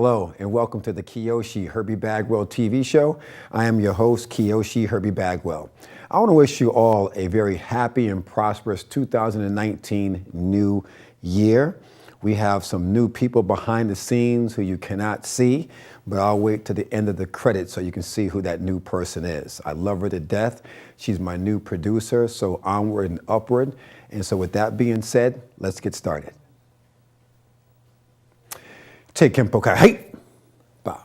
Hello, and welcome to the Kyoshi Herbie Bagwell TV show. I am your host, Kyoshi Herbie Bagwell. I want to wish you all a very happy and prosperous 2019 new year. We have some new people behind the scenes who you cannot see, but I'll wait to the end of the credits so you can see who that new person is. I love her to death. She's my new producer, so onward and upward. And so with that being said, let's get started. Taekempo Kai, bow.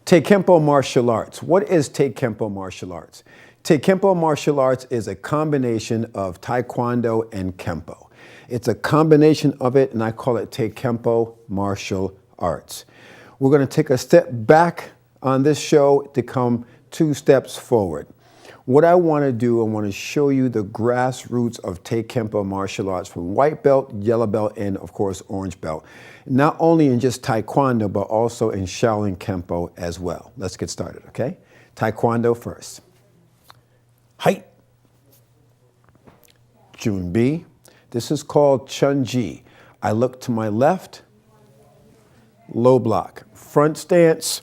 Taekempo martial arts. What is Taekempo martial arts? Taekempo martial arts is a combination of Taekwondo and Kempo. It's a combination of it, and I call it Taekempo martial arts. We're going to take a step back on this show to come 2 steps forward. What I want to do, I want to show you the grassroots of Taekempo martial arts from white belt, yellow belt, and of course orange belt. Not only in just Taekwondo, but also in Shaolin Kempo as well. Let's get started, okay? Taekwondo first. Height. Junbi. This is called Chunji. I look to my left, low block. Front stance,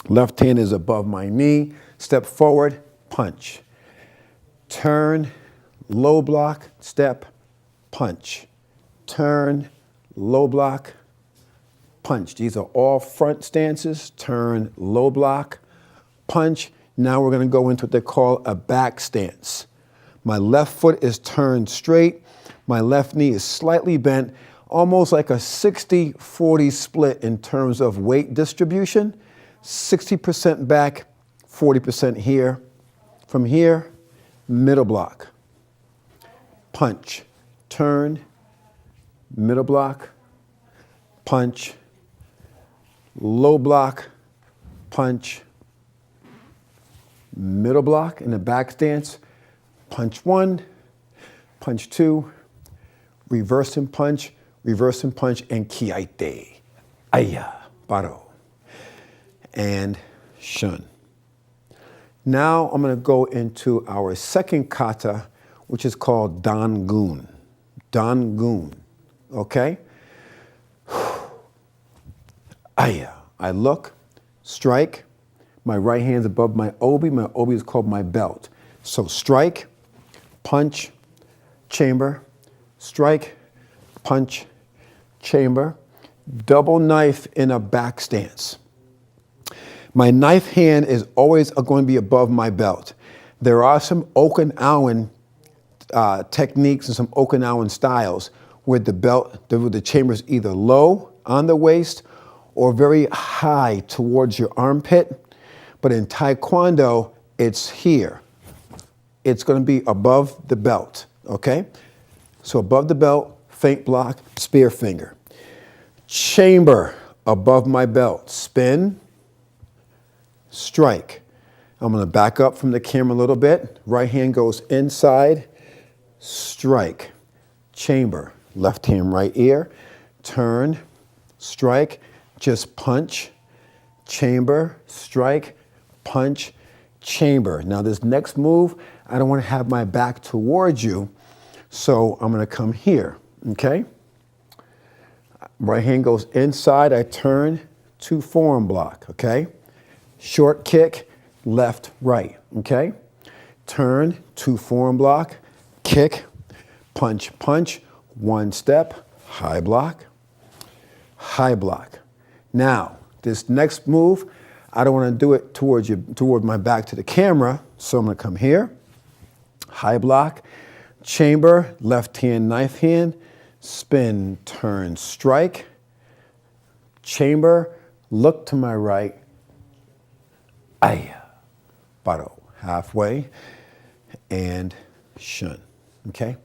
left hand is above my knee. Step forward, punch. Turn, low block, step, punch. Turn, low block, punch. These are all front stances. Turn, low block, punch. Now we're going to go into what they call a back stance. My left foot is turned straight. My left knee is slightly bent, almost like a 60-40 split in terms of weight distribution. 60% back, 40% here. From here, middle block, punch, turn, middle block, punch, low block, punch, middle block in the back stance, punch 1, punch 2, reverse and punch, and kiaite, aya, baro, and shun. Now I'm going to go into our second kata, which is called Dangun. Dangun, okay? Aya. I look, strike. My right hand's above my obi. My obi is called my belt. So strike, punch, chamber, strike, punch, chamber, double knife in a back stance. My knife hand is always going to be above my belt. There are some Okinawan techniques and some Okinawan styles where the chamber is either low on the waist or very high towards your armpit. But in Taekwondo, it's here. It's going to be above the belt, okay? So above the belt, feint block, spear finger. Chamber above my belt, spin, strike. I'm going to back up from the camera a little bit. Right hand goes inside, strike, chamber, left hand right ear, turn, strike, just punch, chamber, strike, punch, chamber. Now this next move, I don't want to have my back towards you, so I'm going to come here, okay? Right hand goes inside, I turn to forearm block, okay? Short kick, left, right, okay? Turn, 2 forearm block, kick, punch, punch, 1 step, high block, high block. Now, this next move, I don't want to do it toward my back to the camera, so I'm going to come here, high block, chamber, left hand, knife hand, spin, turn, strike, chamber, look to my right, aya, baro, halfway, and shun, okay?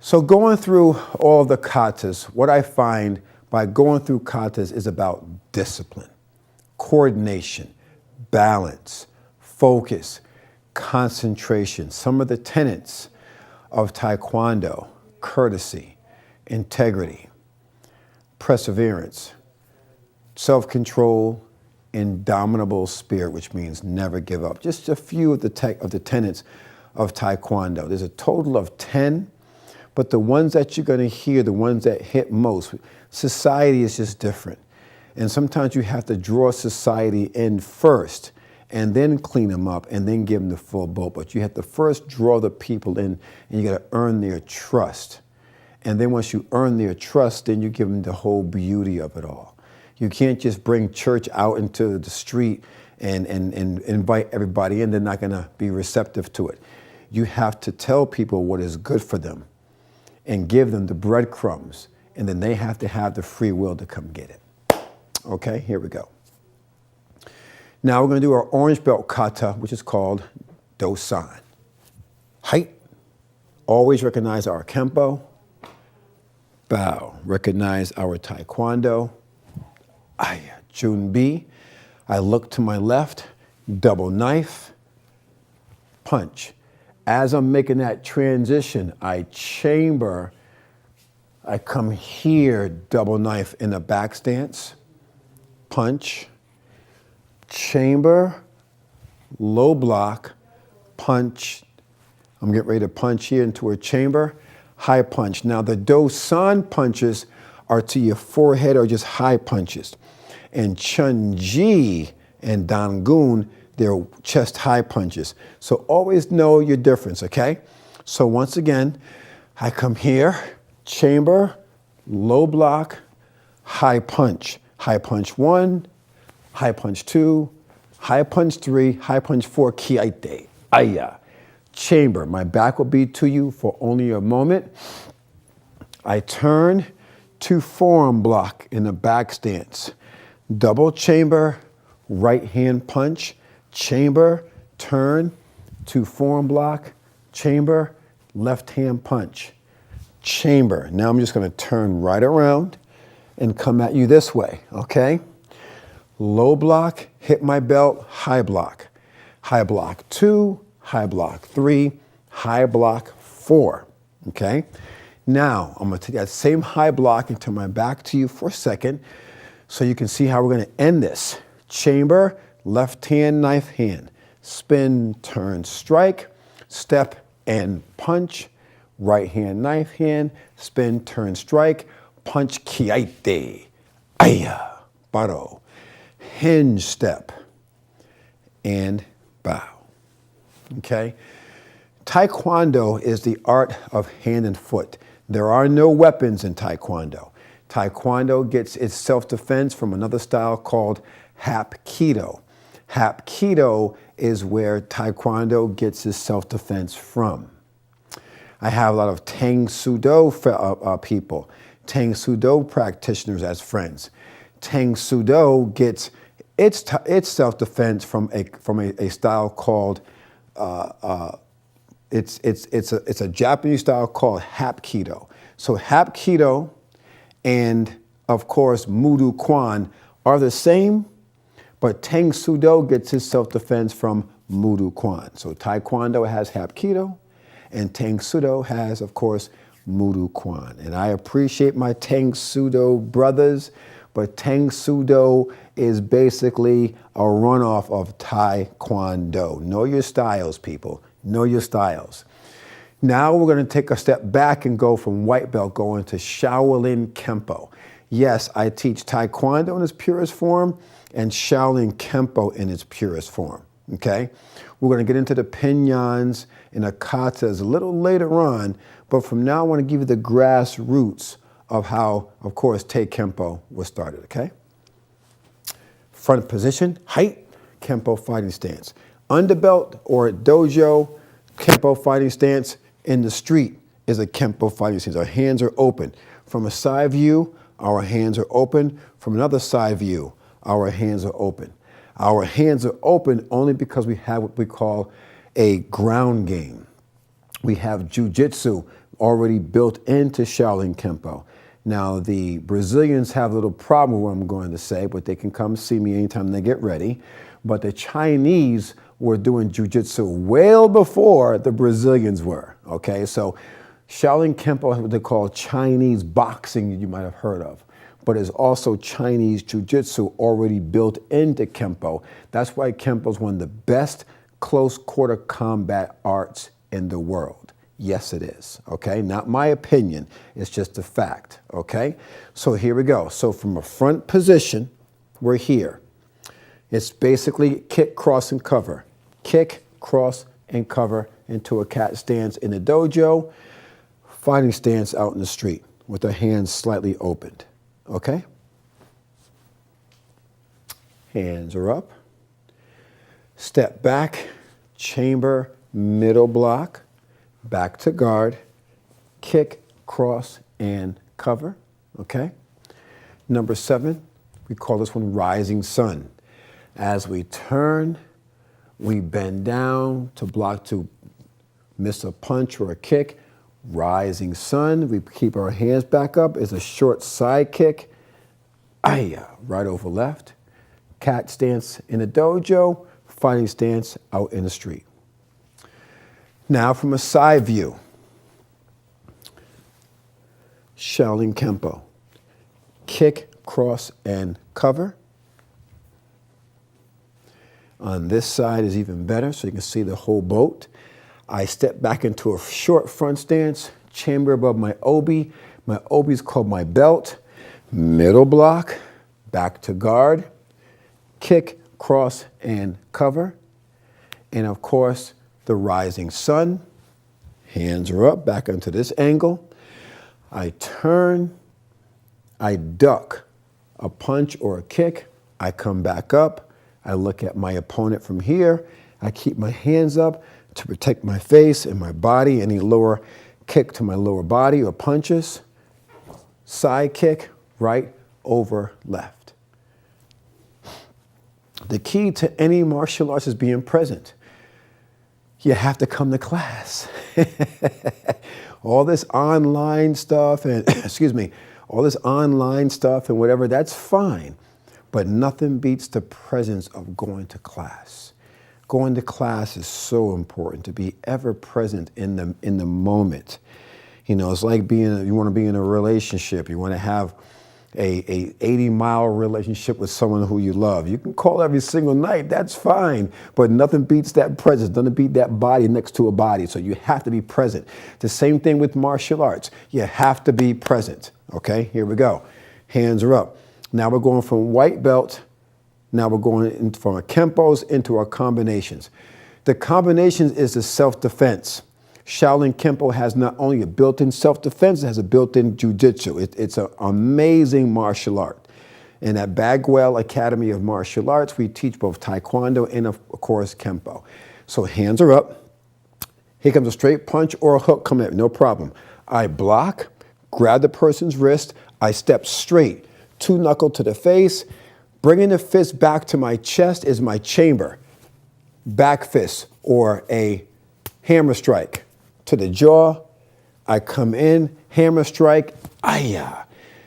So going through all the katas, what I find by going through katas is about discipline, coordination, balance, focus, concentration. Some of the tenets of Taekwondo: courtesy, integrity, perseverance, self-control, indomitable spirit, which means never give up. Just a few of the tenets of Taekwondo. There's a total of 10, but the ones that you're going to hear, the ones that hit most, society is just different. And sometimes you have to draw society in first and then clean them up and then give them the full boat. But you have to first draw the people in, and you got to earn their trust. And then once you earn their trust, then you give them the whole beauty of it all. You can't just bring church out into the street and invite everybody in. They're not going to be receptive to it. You have to tell people what is good for them and give them the breadcrumbs, and then they have to have the free will to come get it. Okay, here we go. Now we're going to do our orange belt kata, which is called Dosan. Height, always recognize our Kempo. Bow, recognize our Taekwondo. Aya, Junbi, I look to my left, double knife, punch. As I'm making that transition, I chamber, I come here, double knife in a back stance, punch, chamber, low block, punch. I'm getting ready to punch here into a chamber, high punch. Now the Dosan punches are to your forehead or just high punches. And Chun-Ji and Dangun, they're chest high punches. So always know your difference, okay? So once again, I come here, chamber, low block, high punch. High punch 1, high punch 2, high punch 3, high punch 4, kiaite, aya. Chamber, my back will be to you for only a moment. I turn to forearm block in the back stance. Double chamber, right hand punch, chamber, turn to forearm block, chamber, left hand punch, chamber. Now I'm just going to turn right around and come at you this way, okay? Low block, hit my belt, high block 2, high block 3, high block 4, okay? Now, I'm gonna take that same high block and turn my back to you for a second so you can see how we're gonna end this. Chamber, left hand, knife hand. Spin, turn, strike, step and punch. Right hand, knife hand, spin, turn, strike, punch, kiaite, aya, baro. Hinge step and bow, okay? Taekwondo is the art of hand and foot. There are no weapons in Taekwondo. Taekwondo gets its self-defense from another style called Hapkido. Hapkido is where Taekwondo gets its self-defense from. I have a lot of Tang Sudo people, Tang Sudo practitioners as friends. Tang Sudo gets its self-defense from a style called it's a Japanese style called Hapkido. So Hapkido and of course Mudu Kwan are the same, but Tang Sudo gets his self-defense from Mudu Kwan. So Taekwondo has Hapkido, and Tang Sudo has, of course, Mudu Kwan. And I appreciate my Tang Sudo brothers, but Tang Sudo is basically a runoff of Taekwondo. Know your styles, people. Know your styles. Now we're going to take a step back and go from white belt going to Shaolin Kempo. Yes, I teach Taekwondo in its purest form and Shaolin Kempo in its purest form, okay? We're going to get into the pinyans and the katas a little later on, but from now I want to give you the grassroots of how, of course, Tae Kempo was started, okay? Front position, height, Kempo fighting stance. Underbelt or dojo, Kempo fighting stance. In the street is a Kempo fighting stance. Our hands are open. From a side view, our hands are open. From another side view, our hands are open. Our hands are open only because we have what we call a ground game. We have jiu-jitsu already built into Shaolin Kempo. Now, the Brazilians have a little problem with what I'm going to say, but they can come see me anytime they get ready. But the Chinese were doing jiu-jitsu well before the Brazilians were, okay? So Shaolin Kempo is what they call Chinese boxing, you might have heard of. But there's also Chinese jiu-jitsu already built into Kempo. That's why Kempo is one of the best close quarter combat arts in the world. Yes, it is, okay? Not my opinion, it's just a fact, okay? So here we go. So from a front position, we're here. It's basically kick, cross, and cover. Kick, cross, and cover into a cat stance in the dojo, fighting stance out in the street with the hands slightly opened. Okay? Hands are up. Step back, chamber, middle block, back to guard, kick, cross, and cover. Okay? Number 7, we call this one rising sun. As we turn, we bend down to block, to miss a punch or a kick. Rising sun, we keep our hands back up. It's a short side kick. Right over left. Cat stance in the dojo, fighting stance out in the street. Now from a side view. Shaolin Kempo. Kick, cross, and cover. On this side is even better, so you can see the whole boat. I step back into a short front stance, chamber above my obi. My obi is called my belt. Middle block, back to guard, kick, cross, and cover. And of course, the rising sun. Hands are up, back into this angle. I turn, I duck a punch or a kick. I come back up. I look at my opponent from here. I keep my hands up to protect my face and my body. Any lower kick to my lower body or punches. Side kick, right over left. The key to any martial arts is being present. You have to come to class. All this online stuff and, all this online stuff and whatever, that's fine. But nothing beats the presence of going to class. Going to class is so important, to be ever present in the moment. You know, it's like you want to be in a relationship. You want to have a 80-mile relationship with someone who you love. You can call every single night, that's fine, but nothing beats that presence, doesn't beat that body next to a body, so you have to be present. The same thing with martial arts. You have to be present, okay? Here we go. Hands are up. Now we're going from white belt, now we're going from our Kempos into our combinations. The combinations is the self-defense. Shaolin Kempo has not only a built-in self-defense, it has a built-in jiu-jitsu. It's an amazing martial art. And at Bagwell Academy of Martial Arts, we teach both Taekwondo and, of course, Kempo. So hands are up. Here comes a straight punch or a hook coming at me, no problem. I block, grab the person's wrist, I step straight, 2-knuckle to the face, bringing the fist back to my chest is my chamber. Back fist or a hammer strike. To the jaw, I come in, hammer strike,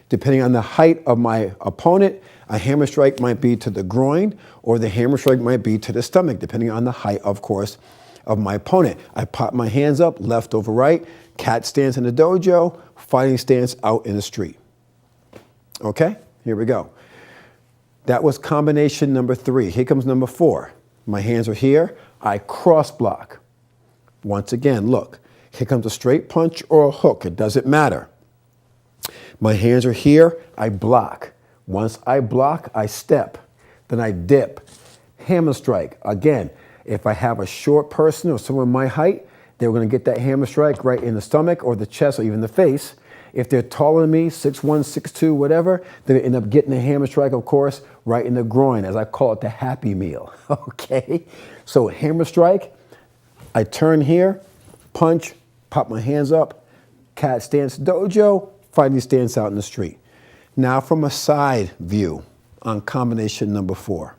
Depending on the height of my opponent, a hammer strike might be to the groin or the hammer strike might be to the stomach, depending on the height, of course, of my opponent. I pop my hands up, left over right, cat stance in the dojo, fighting stance out in the street. Okay, here we go. That was combination number 3. Here comes number 4. My hands are here, I cross block. Once again, look. Here comes a straight punch or a hook. It doesn't matter. My hands are here. I block. Once I block, I step. Then I dip. Hammer strike. Again, if I have a short person or someone my height, they're going to get that hammer strike right in the stomach or the chest or even the face. If they're taller than me, 6'1", 6'2", whatever, they're going to end up getting a hammer strike, of course, right in the groin, as I call it, the happy meal. Okay? So hammer strike. I turn here, punch, pop my hands up, cat stance dojo, fighting stance out in the street. Now from a side view on combination number 4.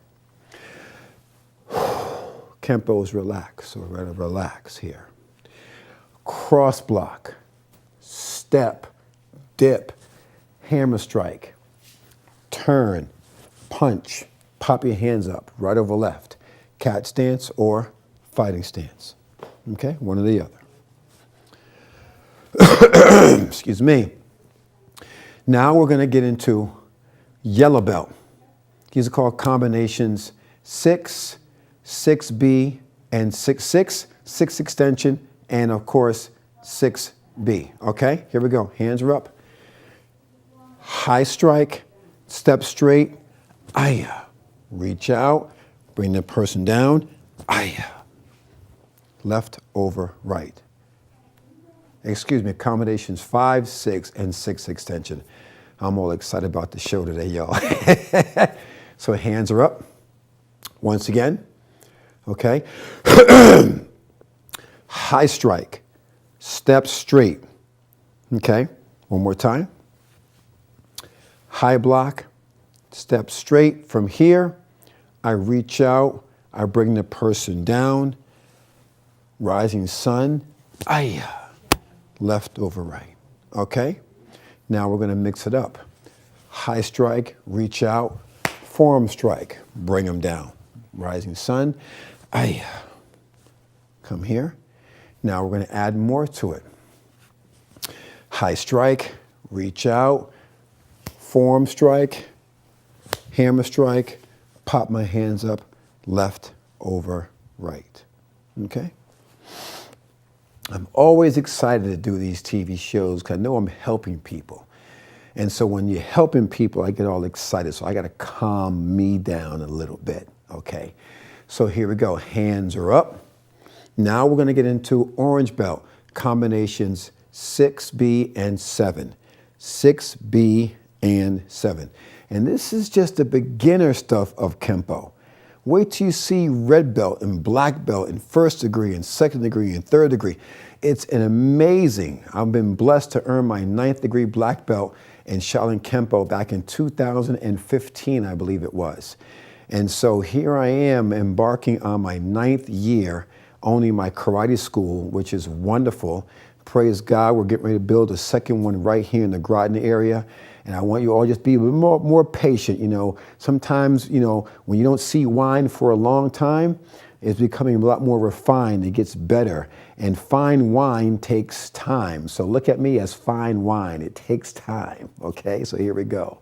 Kempo is relax, so we're going to relax here. Cross block, step, dip, hammer strike, turn, punch, pop your hands up, right over left, cat stance or fighting stance. Okay, one or the other. Excuse me. Now we're going to get into yellow belt. These are called combinations 6, 6B, and 6, 6 extension, and of course 6B. Okay, here we go. Hands are up. High strike, step straight, Aya. Reach out, bring the person down. Aya. Left over right. Excuse me, combinations 5, 6, and 6 extension. I'm all excited about the show today, y'all. So hands are up. Once again, okay. High strike, step straight. Okay, one more time. High block, step straight. From here, I reach out, I bring the person down. Rising sun, ayah. Left over right. Okay? Now we're going to mix it up. High strike, reach out, forearm strike, bring them down. Rising sun, ayah. Come here. Now we're going to add more to it. High strike, reach out, forearm strike, hammer strike, pop my hands up, left over right. Okay? I'm always excited to do these TV shows because I know I'm helping people. And so when you're helping people, I get all excited. So I got to calm me down a little bit, okay? So here we go. Hands are up. Now we're going to get into orange belt combinations 6B and 7. 6B and 7. And this is just the beginner stuff of Kempo. Wait till you see red belt and black belt in first degree and second degree and third degree. It's an amazing. I've been blessed to earn my 9th degree black belt in Shaolin Kempo back in 2015, I believe it was. And so here I am embarking on my 9th year owning my karate school, which is wonderful. Praise God, we're getting ready to build a second one right here in the Groton area. And I want you all just be a little more patient. You know, sometimes, you know, when you don't see wine for a long time, it's becoming a lot more refined. It gets better. And fine wine takes time. So look at me as fine wine. It takes time. Okay, so here we go.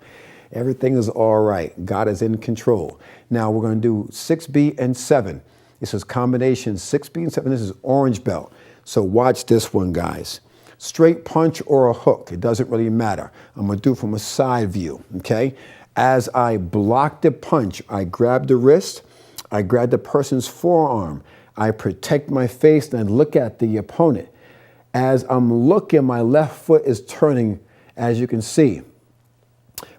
Everything is all right. God is in control. Now we're going to do 6B and 7. This is combination 6B and 7. This is orange belt. So watch this one, guys. Straight punch or a hook, it doesn't really matter. I'm going to do it from a side view, okay? As I block the punch, I grab the wrist, I grab the person's forearm, I protect my face, and I look at the opponent. As I'm looking, my left foot is turning, as you can see.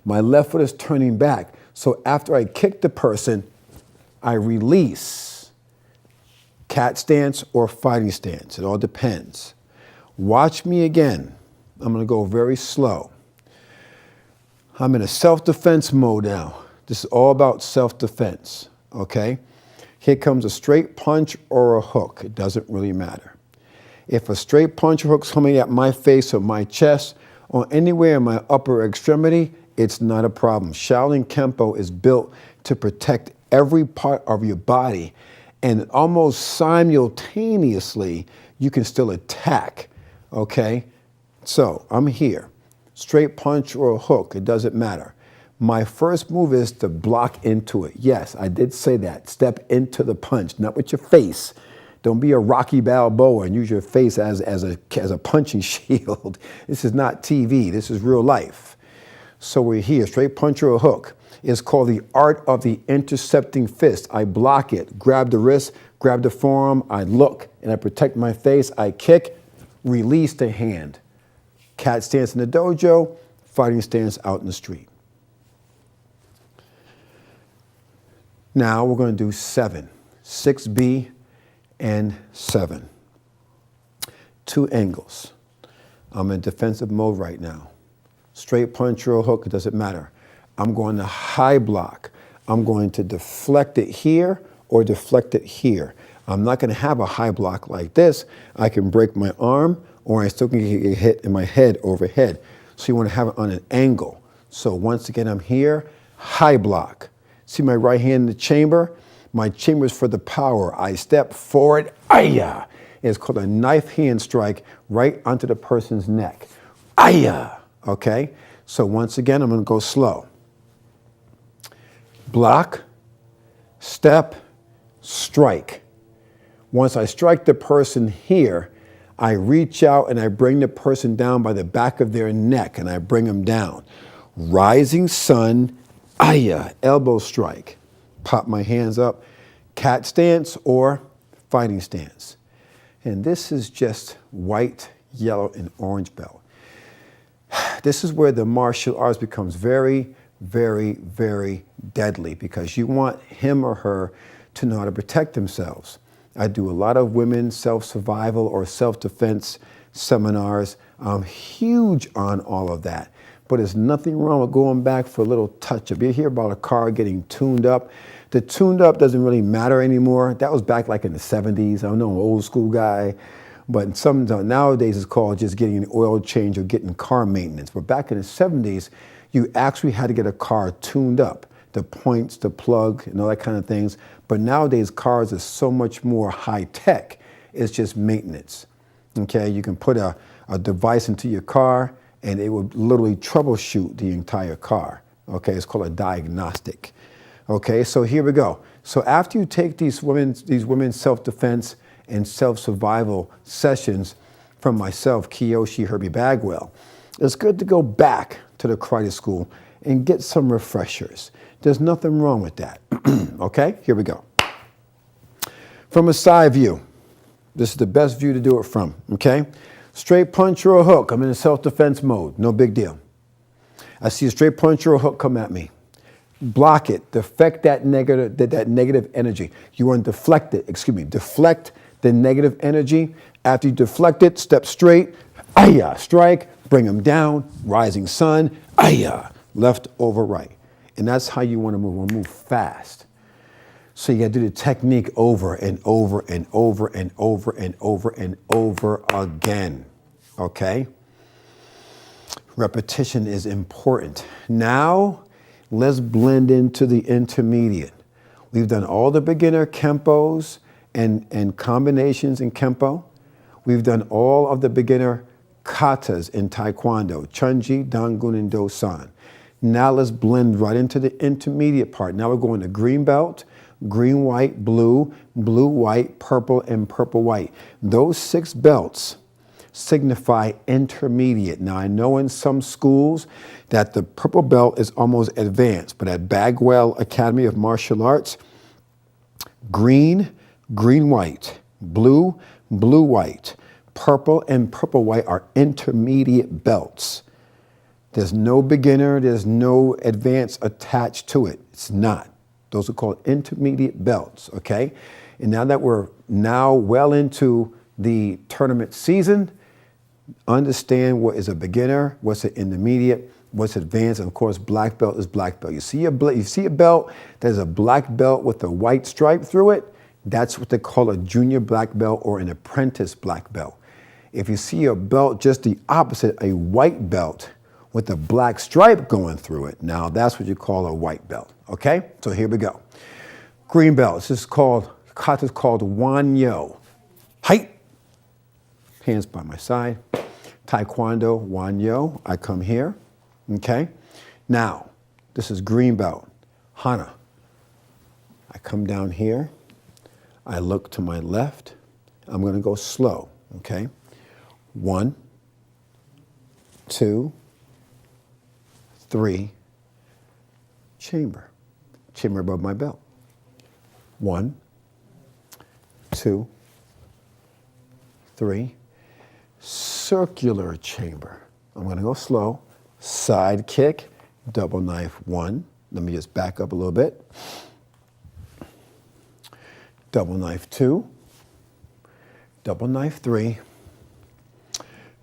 My left foot is turning back. So after I kick the person, I release. Cat stance or fighting stance, it all depends. Watch me again. I'm going to go very slow. I'm in a self-defense mode now. This is all about self-defense, okay? Here comes a straight punch or a hook. It doesn't really matter. If a straight punch or hook's coming at my face or my chest or anywhere in my upper extremity, it's not a problem. Shaolin Kempo is built to protect every part of your body, and almost simultaneously, you can still attack. Okay, so I'm here. Straight punch or a hook, it doesn't matter. My first move is to block into it. Yes, I did say that. Step into the punch, not with your face. Don't be a Rocky Balboa and use your face as a punching shield. This is not TV, this is real life. So we're here, straight punch or a hook. It's called the art of the intercepting fist. I block it, grab the wrist, grab the forearm, I look, and I protect my face, I kick, release the hand. Cat stance in the dojo, fighting stance out in the street. Now we're going to do 7. 6B and 7. 2 angles. I'm in defensive mode right now. Straight punch or a hook, it doesn't matter. I'm going to high block. I'm going to deflect it here or deflect it here. I'm not going to have a high block like this. I can break my arm, or I still can get hit in my head overhead. So you want to have it on an angle. So once again, I'm here, high block. See my right hand in the chamber? My chamber is for the power. I step forward, ayah. It's called a knife hand strike right onto the person's neck. Ayah, okay? So once again, I'm going to go slow. Block, step, strike. Once I strike the person here, I reach out and I bring the person down by the back of their neck and I bring them down. Rising sun, Aya, elbow strike. Pop my hands up, cat stance or fighting stance. And this is just white, yellow, and orange belt. This is where the martial arts becomes very, very, very deadly because you want him or her to know how to protect themselves. I do a lot of women's self-survival or self-defense seminars. I'm huge on all of that. But there's nothing wrong with going back for a little touch-up. You hear about a car getting tuned up. The tuned up doesn't really matter anymore. That was back like in the 70s. I don't know, an old school guy. But nowadays it's called just getting an oil change or getting car maintenance. But back in the 70s, you actually had to get a car tuned up. The points, the plug, and all that kind of things. But nowadays cars are so much more high tech. It's just maintenance. Okay, you can put a device into your car and it will literally troubleshoot the entire car. Okay, it's called a diagnostic. Okay, so here we go. So after you take these women's self-defense and self-survival sessions from myself, Kyoshi Herbie Bagwell, it's good to go back to the karate school and get some refreshers. There's nothing wrong with that. Okay, here we go. From a side view, this is the best view to do it from, okay? Straight punch or a hook, I'm in a self-defense mode, no big deal. I see a straight punch or a hook come at me. Block it, deflect that negative energy. You want to deflect it, deflect the negative energy. After you deflect it, step straight, ayah, strike, bring them down, rising sun, ayah, left over right. And that's how you want to move. We'll move fast. So you got to do the technique over and over and over and over and over and over again, okay? Repetition is important. Now, let's blend into the intermediate. We've done all the beginner kempos and combinations in kempo. We've done all of the beginner katas in taekwondo, chunji, dangun, and dosan. Now let's blend right into the intermediate part. Now we're going to green belt, green, white, blue, blue, white, purple, and purple, white. Those 6 belts signify intermediate. Now I know in some schools that the purple belt is almost advanced, but at Bagwell Academy of Martial Arts, green, green, white, blue, blue, white, purple, and purple, white are intermediate belts. There's no beginner, there's no advance attached to it. It's not. Those are called intermediate belts, okay? And now that we're well into the tournament season, understand what is a beginner, what's an intermediate, what's advanced, and of course, black belt is black belt. You see a belt, there's a black belt with a white stripe through it, that's what they call a junior black belt or an apprentice black belt. If you see a belt just the opposite, a white belt with a black stripe going through it, now that's what you call a white belt, okay? So here we go. Green belt, this is called, kata's called Wanyo. Height, hands by my side. Taekwondo, Wanyo, I come here, okay? Now, this is green belt, Hana. I come down here, I look to my left, I'm gonna go slow, okay? 1, 2, 3, chamber above my belt. 1, 2, 3, circular chamber. I'm gonna go slow, side kick, double knife 1. Let me just back up a little bit. Double knife 2, double knife 3,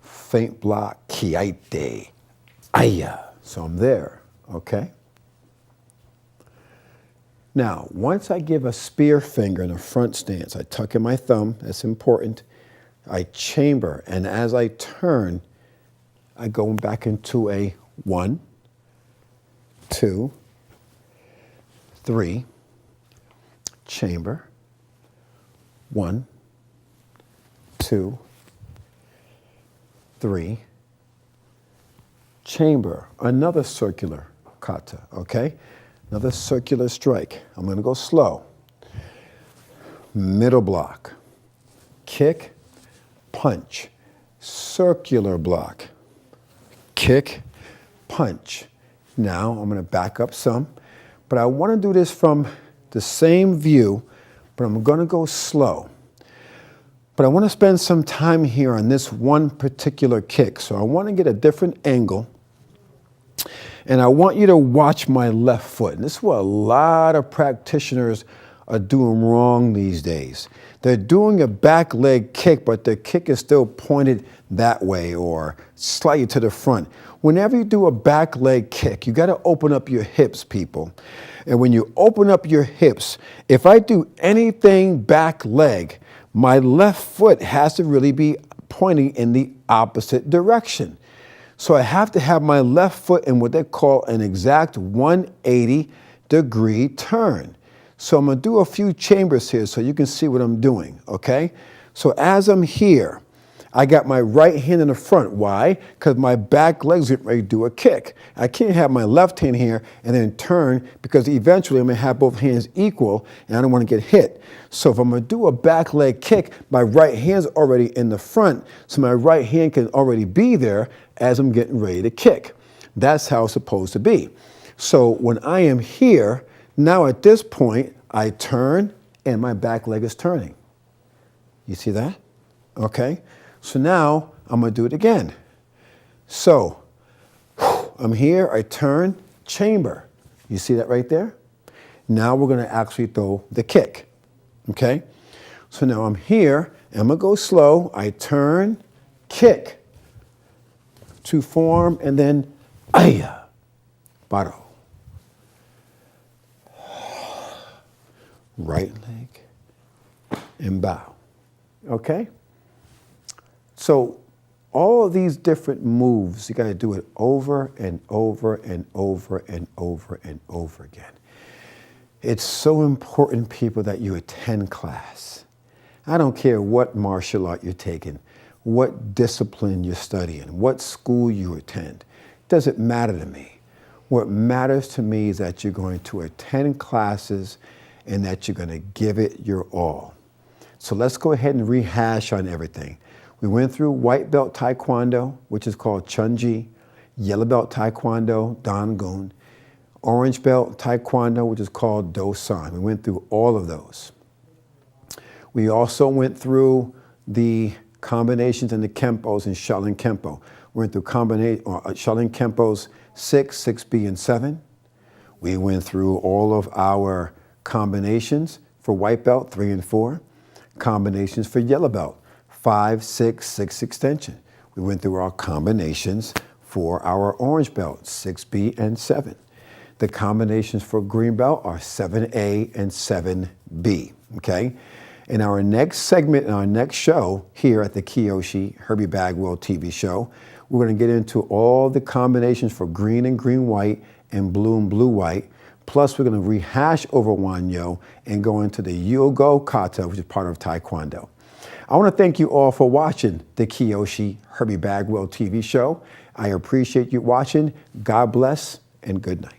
feint block, kiaite, aya. So I'm there, okay? Now, once I give a spear finger in a front stance, I tuck in my thumb, that's important. I chamber, and as I turn, I go back into a 1, 2, 3, chamber, 1, 2, 3, chamber, another circular kata, okay? Another circular strike. I'm gonna go slow. Middle block, kick, punch, circular block, kick, punch. Now I'm gonna back up some. But I want to do this from the same view, but I'm going to go slow. But I want to spend some time here on this one particular kick. So I want to get a different angle. And I want you to watch my left foot. And this is what a lot of practitioners are doing wrong these days. They're doing a back leg kick, but their kick is still pointed that way or slightly to the front. Whenever you do a back leg kick, you got to open up your hips, people. And when you open up your hips, if I do anything back leg, my left foot has to really be pointing in the opposite direction. So I have to have my left foot in what they call an exact 180-degree turn. So I'm going to do a few chambers here so you can see what I'm doing, okay? So as I'm here, I got my right hand in the front. Why? Because my back leg's getting ready to do a kick. I can't have my left hand here and then turn because eventually I'm going to have both hands equal and I don't want to get hit. So if I'm going to do a back leg kick, my right hand's already in the front, so my right hand can already be there as I'm getting ready to kick. That's how it's supposed to be. So when I am here, now at this point, I turn and my back leg is turning. You see that? Okay. So now I'm going to do it again. So I'm here, I turn, chamber. You see that right there? Now we're going to actually throw the kick. Okay? So now I'm here, and I'm going to go slow. I turn, kick to form, and then aya, baro. Right leg and bow. Okay? So all of these different moves, you got to do it over and over and over and over and over again. It's so important, people, that you attend class. I don't care what martial art you're taking, what discipline you're studying, what school you attend. It doesn't matter to me. What matters to me is that you're going to attend classes and that you're going to give it your all. So let's go ahead and rehash on everything. We went through white belt taekwondo, which is called chunji, yellow belt taekwondo, dangun, orange belt taekwondo, which is called dosan. We went through all of those. We also went through the combinations and the kempos in Shaolin Kempo. We went through Shaolin Kempos 6, 6B, and 7. We went through all of our combinations for white belt 3 and 4, combinations for yellow belt 5, 6, 6 extension. We went through our combinations for our orange belt 6B and 7. The combinations for green belt are 7A and 7B, okay? In our next segment, in our next show here at the Kyoshi Herbie Bagwell TV show, we're going to get into all the combinations for green and green-white and blue-white. Plus, we're going to rehash over Wanyo and go into the Yogo Kata, which is part of Taekwondo. I want to thank you all for watching the Kyoshi Herbie Bagwell TV show. I appreciate you watching. God bless and good night.